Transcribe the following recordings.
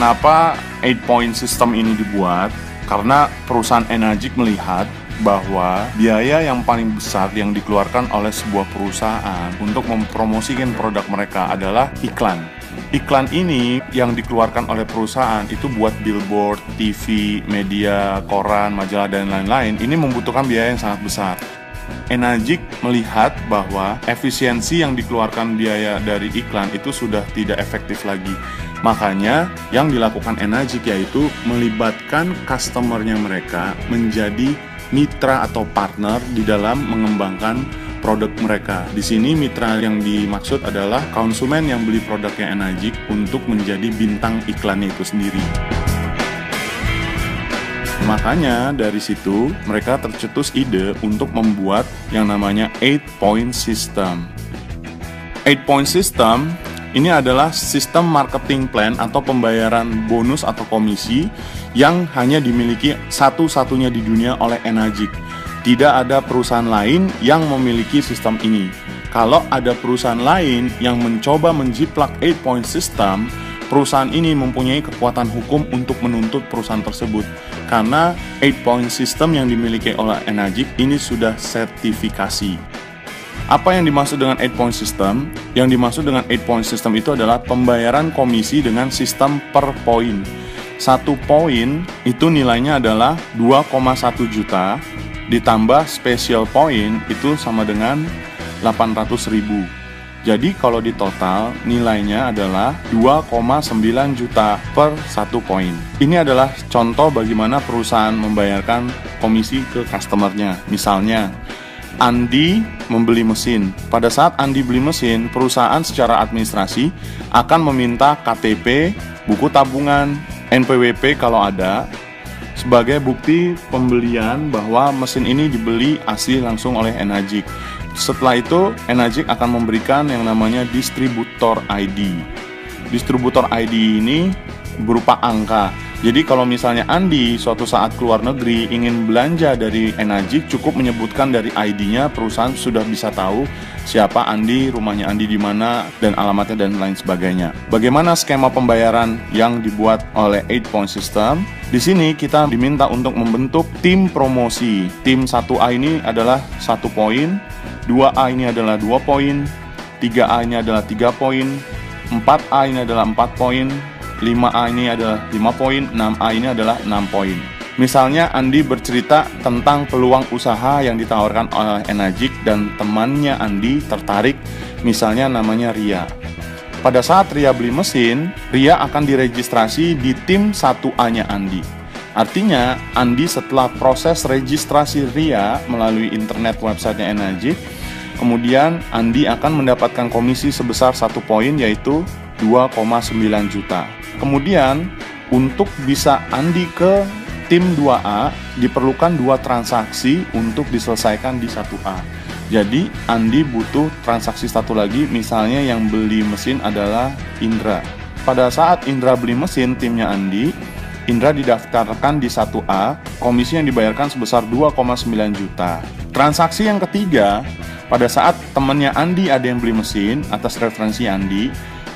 Kenapa 8-point system ini dibuat? Karena perusahaan Enagic melihat bahwa biaya yang paling besar yang dikeluarkan oleh sebuah perusahaan untuk mempromosikan produk mereka adalah iklan. Iklan ini yang dikeluarkan oleh perusahaan itu buat billboard, TV, media, koran, majalah, dan lain-lain. Ini membutuhkan biaya yang sangat besar. Enagic melihat bahwa efisiensi yang dikeluarkan biaya dari iklan itu sudah tidak efektif lagi. Makanya yang dilakukan Enagic yaitu melibatkan customer-nya mereka menjadi mitra atau partner di dalam mengembangkan produk mereka. Di sini mitra yang dimaksud adalah konsumen yang beli produknya Enagic untuk menjadi bintang iklannya itu sendiri. Makanya dari situ mereka tercetus ide untuk membuat yang namanya 8-point system. 8-point system ini adalah sistem marketing plan atau pembayaran bonus atau komisi yang hanya dimiliki satu-satunya di dunia oleh Enagic. Tidak ada perusahaan lain yang memiliki sistem ini. Kalau ada perusahaan lain yang mencoba menjiplak 8-point system, perusahaan ini mempunyai kekuatan hukum untuk menuntut perusahaan tersebut. Karena 8-point system yang dimiliki oleh Enagic ini sudah sertifikasi. Apa yang dimaksud dengan 8-point system? Yang dimaksud dengan 8-point system itu adalah pembayaran komisi dengan sistem per poin. 1 poin itu nilainya adalah 2,1 juta, ditambah special point itu sama dengan 800.000. Jadi kalau di total nilainya adalah 2,9 juta per 1 poin. Ini adalah contoh bagaimana perusahaan membayarkan komisi ke customer-nya. Misalnya, Andi membeli mesin. Pada saat Andi beli mesin, perusahaan secara administrasi akan meminta KTP, buku tabungan, NPWP kalau ada, sebagai bukti pembelian bahwa mesin ini dibeli asli langsung oleh Enagic. Setelah itu, Enagic akan memberikan yang namanya distributor ID. Distributor ID ini berupa angka. Jadi kalau misalnya Andi suatu saat keluar negeri ingin belanja dari Enagic, cukup menyebutkan dari ID-nya, perusahaan sudah bisa tahu siapa Andi, rumahnya Andi di mana, dan alamatnya dan lain sebagainya. Bagaimana skema pembayaran yang dibuat oleh 8-point system? Di sini kita diminta untuk membentuk tim promosi. Tim 1A ini adalah 1 poin, 2A ini adalah 2 poin, 3A ini adalah 3 poin, 4A ini adalah 4 poin, 5A ini adalah 5 poin, 6A ini adalah 6 poin. Misalnya Andi bercerita tentang peluang usaha yang ditawarkan oleh Enagic dan temannya Andi tertarik, misalnya namanya Ria. Pada saat Ria beli mesin, Ria akan diregistrasi di tim 1A-nya Andi. Artinya, Andi setelah proses registrasi Ria melalui internet websitenya Enagic, kemudian Andi akan mendapatkan komisi sebesar 1 poin yaitu 2,9 juta. Kemudian, untuk bisa Andi ke tim 2A, diperlukan 2 transaksi untuk diselesaikan di 1A. Jadi, Andi butuh transaksi 1 lagi, misalnya yang beli mesin adalah Indra. Pada saat Indra beli mesin, timnya Andi, Indra didaftarkan di 1A, komisi yang dibayarkan sebesar 2,9 juta. Transaksi yang ketiga, pada saat temannya Andi ada yang beli mesin atas referensi Andi,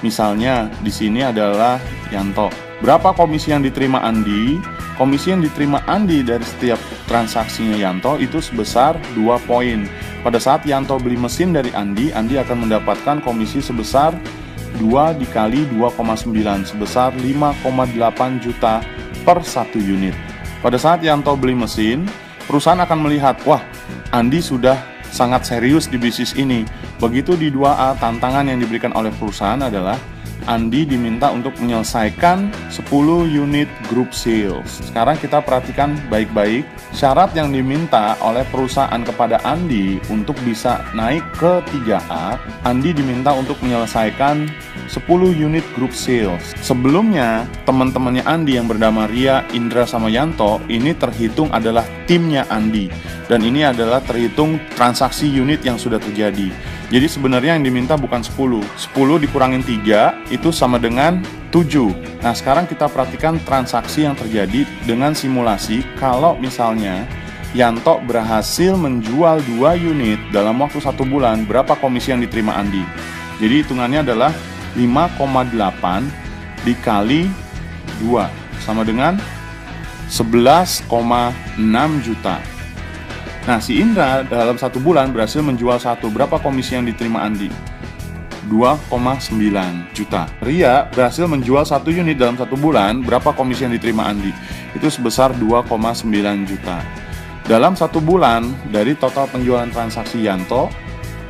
misalnya di sini adalah Yanto. Berapa komisi yang diterima Andi? Komisi yang diterima Andi dari setiap transaksinya Yanto itu sebesar 2 poin. Pada saat Yanto beli mesin dari Andi akan mendapatkan komisi sebesar 2 dikali 2,9 sebesar 5,8 juta per 1 unit. Pada saat Yanto beli mesin, perusahaan akan melihat, wah, Andi sudah sangat serius di bisnis ini. Begitu di 2A, tantangan yang diberikan oleh perusahaan adalah Andi diminta untuk menyelesaikan 10 unit group sales. Sekarang kita perhatikan baik-baik syarat yang diminta oleh perusahaan kepada Andi untuk bisa naik ke 3A. Andi diminta untuk menyelesaikan 10 unit group sales. Sebelumnya, teman-temannya Andi yang bernama Ria, Indra, sama Yanto ini terhitung adalah timnya Andi. Dan ini adalah terhitung transaksi unit yang sudah terjadi. Jadi sebenarnya yang diminta bukan 10. 10 dikurangin 3 itu sama dengan 7. Nah sekarang kita perhatikan transaksi yang terjadi dengan simulasi. Kalau misalnya Yanto berhasil menjual 2 unit dalam waktu 1 bulan, berapa komisi yang diterima Andi? Jadi hitungannya adalah 5,8 dikali 2 sama dengan 11,6 juta. Nah, si Indra dalam 1 bulan berhasil menjual 1. Berapa komisi yang diterima Andi? 2,9 juta. Ria berhasil menjual 1 unit dalam 1 bulan. Berapa komisi yang diterima Andi? Itu sebesar 2,9 juta. Dalam 1 bulan, dari total penjualan transaksi Yanto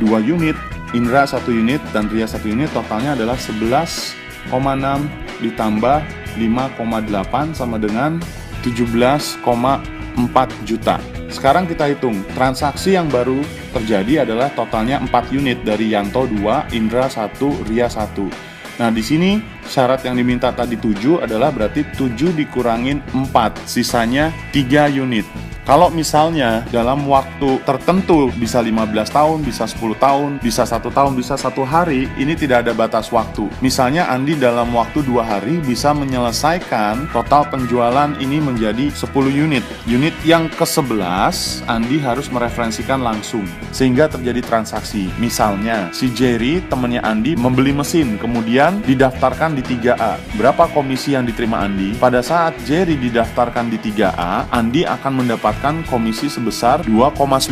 2 unit, Indra 1 unit, dan Ria 1 unit, totalnya adalah 11,6 ditambah 5,8 sama dengan 17,4 juta. Sekarang kita hitung, transaksi yang baru terjadi adalah totalnya 4 unit dari Yanto 2, Indra 1, Ria 1. Nah, di sini syarat yang diminta tadi 7 adalah berarti 7 dikurangin 4, sisanya 3 unit. Kalau misalnya dalam waktu tertentu bisa 15 tahun, bisa 10 tahun, bisa 1 tahun, bisa 1 hari, ini tidak ada batas waktu. Misalnya Andi dalam waktu 2 hari bisa menyelesaikan total penjualan ini menjadi 10 unit. Unit yang ke-11 Andi harus mereferensikan langsung sehingga terjadi transaksi. Misalnya si Jerry temannya Andi membeli mesin kemudian didaftarkan di 3A. Berapa komisi yang diterima Andi? Pada saat Jerry didaftarkan di 3A, Andi akan mendapat komisi sebesar 2,9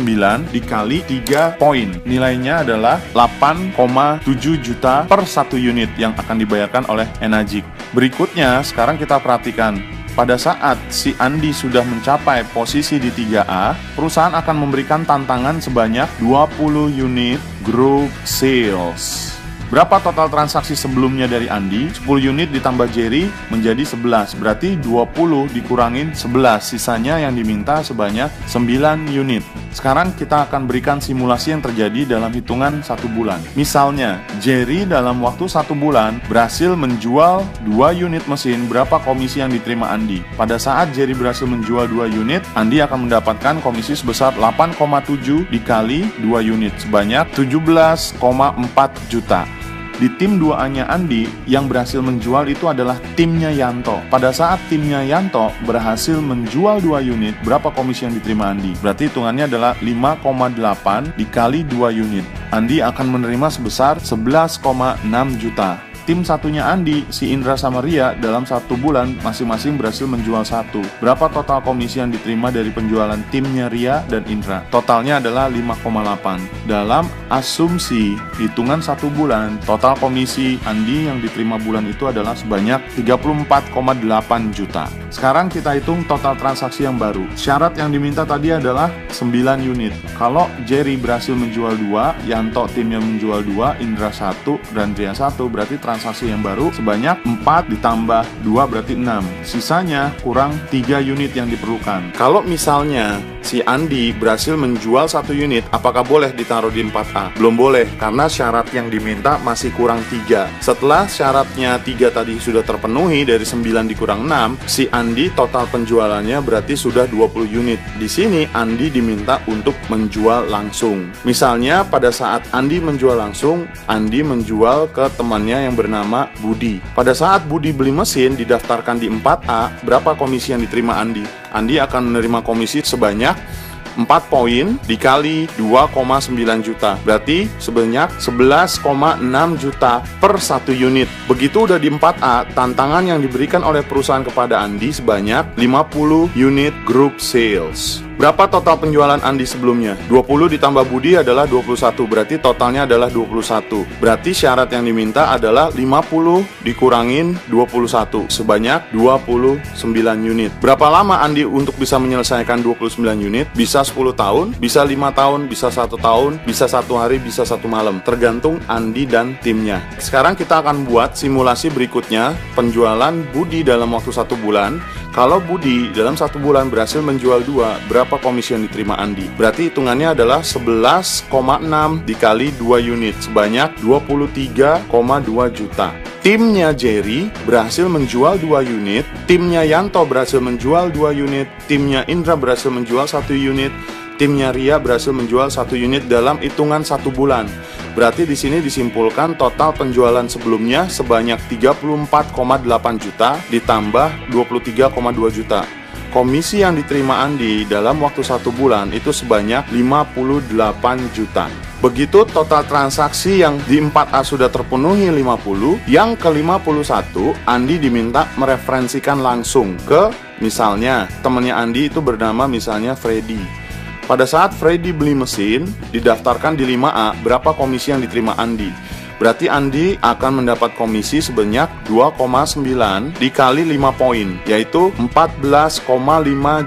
dikali 3 poin. Nilainya adalah 8,7 juta per 1 unit yang akan dibayarkan oleh Enagic. Berikutnya, sekarang kita perhatikan. Pada saat si Andi sudah mencapai posisi di 3A, perusahaan akan memberikan tantangan sebanyak 20 unit group sales. Berapa total transaksi sebelumnya dari Andi? 10 unit ditambah Jerry menjadi 11. Berarti 20 dikurangin 11. Sisanya yang diminta sebanyak 9 unit. Sekarang kita akan berikan simulasi yang terjadi dalam hitungan 1 bulan. Misalnya, Jerry dalam waktu 1 bulan berhasil menjual 2 unit mesin. Berapa komisi yang diterima Andi? Pada saat Jerry berhasil menjual 2 unit, Andi akan mendapatkan komisi sebesar 8,7 dikali 2 unit sebanyak 17,4 juta. Di tim 2A-nya Andi, yang berhasil menjual itu adalah timnya Yanto. Pada saat timnya Yanto berhasil menjual 2 unit, berapa komisi yang diterima Andi? Berarti hitungannya adalah 5,8 dikali 2 unit. Andi akan menerima sebesar 11,6 juta. Tim satunya Andi, si Indra sama Ria, dalam 1 bulan masing-masing berhasil menjual 1. Berapa total komisi yang diterima dari penjualan timnya Ria dan Indra? Totalnya adalah 5,8. Dalam asumsi hitungan 1 bulan, total komisi Andi yang diterima bulan itu adalah sebanyak 34,8 juta. Sekarang kita hitung total transaksi yang baru. Syarat yang diminta tadi adalah 9 unit. Kalau Jerry berhasil menjual 2, Yanto timnya menjual 2, Indra 1, dan Ria 1, berarti transaksi yang baru sebanyak 4 ditambah 2 berarti 6. Sisanya kurang 3 unit yang diperlukan. Kalau misalnya si Andi berhasil menjual 1 unit, apakah boleh ditaruh di 4A? Belum boleh, karena syarat yang diminta masih kurang 3. Setelah syaratnya 3 tadi sudah terpenuhi, dari 9 dikurang 6, si Andi total penjualannya berarti sudah 20 unit. Di sini Andi diminta untuk menjual langsung. Misalnya pada saat Andi menjual langsung, Andi menjual ke temannya yang bernama Budi. Pada saat Budi beli mesin didaftarkan di 4A, berapa komisi yang diterima Andi? Andi akan menerima komisi sebanyak 4 poin dikali 2,9 juta. Berarti sebanyak 11,6 juta per 1 unit. Begitu udah di 4A, tantangan yang diberikan oleh perusahaan kepada Andi sebanyak 50 unit group sales. Berapa total penjualan Andi sebelumnya? 20 ditambah Budi adalah 21, berarti totalnya adalah 21. Berarti syarat yang diminta adalah 50 dikurangin 21, sebanyak 29 unit. Berapa lama Andi untuk bisa menyelesaikan 29 unit? Bisa 10 tahun, bisa 5 tahun, bisa 1 tahun, bisa 1 hari, bisa 1 malam. Tergantung Andi dan timnya. Sekarang kita akan buat simulasi berikutnya, penjualan Budi dalam waktu 1 bulan. Kalau Budi dalam 1 bulan berhasil menjual 2, berapa komisi yang diterima Andi? Berarti hitungannya adalah 11,6 dikali 2 unit, sebanyak 23,2 juta. Timnya Jerry berhasil menjual 2 unit, timnya Yanto berhasil menjual 2 unit, timnya Indra berhasil menjual 1 unit, timnya Ria berhasil menjual 1 unit dalam hitungan 1 bulan. Berarti di sini disimpulkan total penjualan sebelumnya sebanyak 34,8 juta ditambah 23,2 juta. Komisi yang diterima Andi dalam waktu 1 bulan itu sebanyak 58 juta. Begitu total transaksi yang di 4A sudah terpenuhi 50, yang ke-51 Andi diminta mereferensikan langsung ke, misalnya temannya Andi itu bernama misalnya Freddy. Pada saat Freddy beli mesin, didaftarkan di 5A, berapa komisi yang diterima Andi? Berarti Andi akan mendapat komisi sebanyak 2,9 dikali 5 poin, yaitu 14,5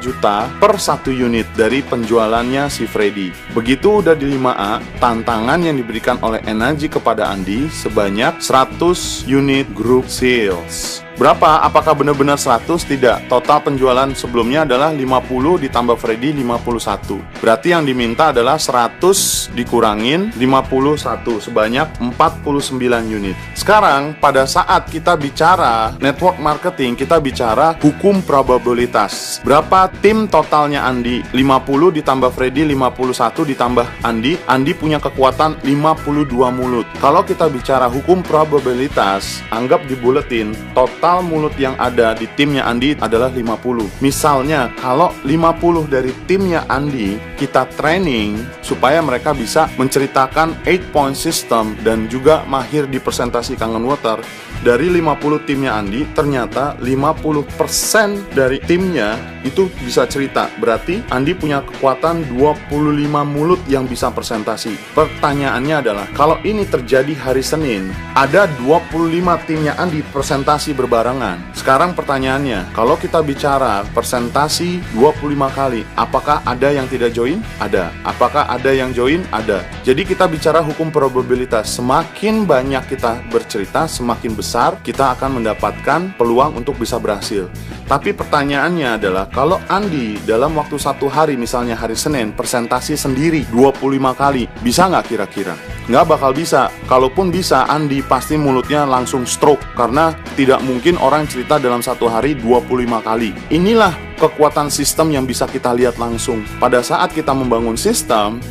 juta per 1 unit dari penjualannya si Freddy. Begitu udah di 5A, tantangan yang diberikan oleh Energy kepada Andi sebanyak 100 unit group sales. Berapa? Apakah benar-benar 100? Tidak. Total penjualan sebelumnya adalah 50 ditambah Freddy 51. Berarti yang diminta adalah 100 dikurangin 51, sebanyak 49 unit. Sekarang pada saat kita bicara network marketing, kita bicara hukum probabilitas. Berapa tim totalnya Andi? 50 ditambah Freddy 51 ditambah Andi. Andi punya kekuatan 52 mulut. Kalau kita bicara hukum probabilitas, anggap di buletin total mulut yang ada di timnya Andi adalah 50. Misalnya, kalau 50 dari timnya Andi kita training supaya mereka bisa menceritakan 8-point system dan juga mahir di presentasi Kangen Water, dari 50 timnya Andi, ternyata 50% dari timnya itu bisa cerita. Berarti Andi punya kekuatan 25 mulut yang bisa presentasi. Pertanyaannya adalah, kalau ini terjadi hari Senin, ada 25 timnya Andi presentasi berbarengan. Sekarang pertanyaannya, kalau kita bicara presentasi 25 kali, apakah ada yang tidak join? Ada. Apakah ada yang join? Ada. Jadi kita bicara hukum probabilitas. Semakin banyak kita bercerita, semakin besar kita akan mendapatkan peluang untuk bisa berhasil. Tapi pertanyaannya adalah, kalau Andi dalam waktu 1 hari, misalnya hari Senin, presentasi sendiri 25 kali, bisa nggak kira-kira? Nggak bakal bisa. Kalaupun bisa, Andi pasti mulutnya langsung stroke, karena tidak mungkin orang cerita dalam 1 hari 25 kali. Inilah kekuatan sistem yang bisa kita lihat langsung. Pada saat kita membangun sistem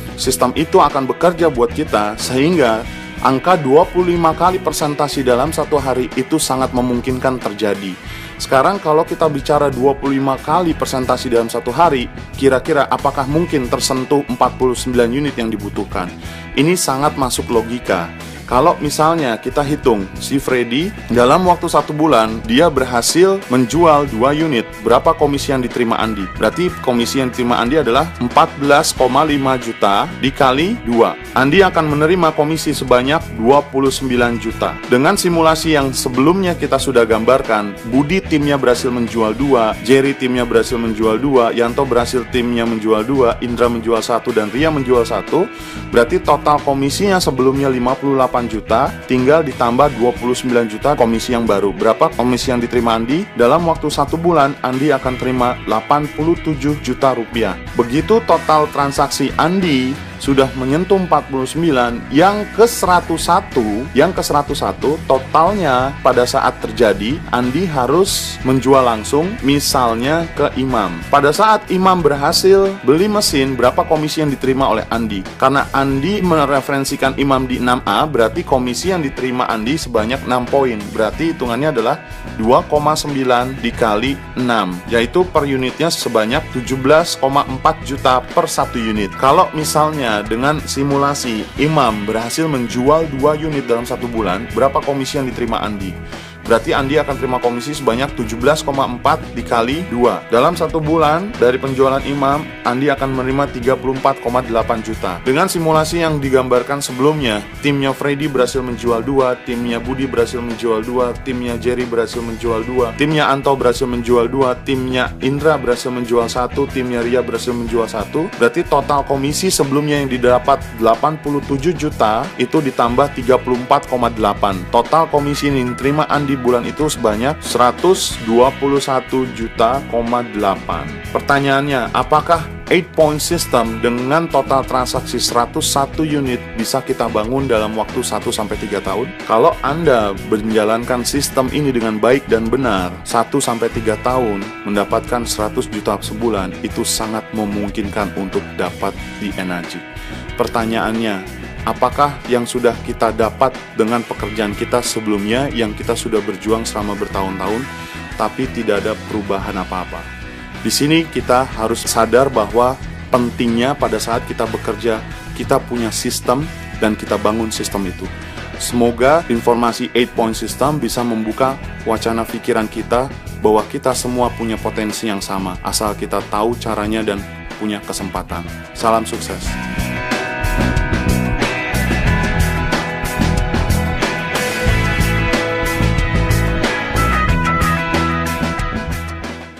itu akan bekerja buat kita, sehingga angka 25 kali presentasi dalam 1 hari itu sangat memungkinkan terjadi. Sekarang kalau kita bicara 25 kali presentasi dalam 1 hari, kira-kira apakah mungkin tersentuh 49 unit yang dibutuhkan? Ini sangat masuk logika. Kalau misalnya kita hitung, si Freddy dalam waktu 1 bulan, dia berhasil menjual 2 unit. Berapa komisi yang diterima Andi? Berarti komisi yang diterima Andi adalah 14,5 juta dikali 2. Andi akan menerima komisi sebanyak 29 juta. Dengan simulasi yang sebelumnya kita sudah gambarkan, Budi timnya berhasil menjual 2, Jerry timnya berhasil menjual 2, Yanto berhasil timnya menjual 2, Indra menjual 1, dan Ria menjual 1. Berarti total komisinya sebelumnya 58 juta, tinggal ditambah 29 juta komisi yang baru. Berapa komisi yang diterima Andi? Dalam waktu 1 bulan, Andi akan terima 87 juta rupiah. Begitu total transaksi Andi sudah menyentuh 49, yang ke-101 totalnya pada saat terjadi, Andi harus menjual langsung, misalnya ke Imam. Pada saat Imam berhasil beli mesin, berapa komisi yang diterima oleh Andi? Karena Andi mereferensikan Imam di 6A, berarti komisi yang diterima Andi sebanyak 6 poin. Berarti hitungannya adalah 2,9 dikali 6, yaitu per unitnya sebanyak 17,4 juta per 1 unit. Kalau misalnya dengan simulasi Imam berhasil menjual 2 unit dalam 1 bulan, berapa komisi yang diterima Andi? Berarti Andi akan terima komisi sebanyak 17,4 dikali 2. Dalam 1 bulan dari penjualan Imam, Andi akan menerima 34,8 juta. Dengan simulasi yang digambarkan sebelumnya, timnya Freddy berhasil menjual 2, timnya Budi berhasil menjual 2, timnya Jerry berhasil menjual 2, timnya Anto berhasil menjual 2, timnya Indra berhasil menjual 1, timnya Ria berhasil menjual 1. Berarti total komisi sebelumnya yang didapat 87 juta, itu ditambah 34,8. Total komisi yang diterima Andi bulan itu sebanyak 121,8 juta. Pertanyaannya, apakah 8-point system dengan total transaksi 101 unit bisa kita bangun dalam waktu 1-3 tahun? Kalau Anda menjalankan sistem ini dengan baik dan benar, 1-3 tahun mendapatkan 100 juta sebulan, itu sangat memungkinkan untuk dapat di Energy. Pertanyaannya, apakah yang sudah kita dapat dengan pekerjaan kita sebelumnya yang kita sudah berjuang selama bertahun-tahun tapi tidak ada perubahan apa-apa? Di sini kita harus sadar bahwa pentingnya pada saat kita bekerja, kita punya sistem dan kita bangun sistem itu. Semoga informasi 8 point system bisa membuka wacana pikiran kita bahwa kita semua punya potensi yang sama, asal kita tahu caranya dan punya kesempatan. Salam sukses.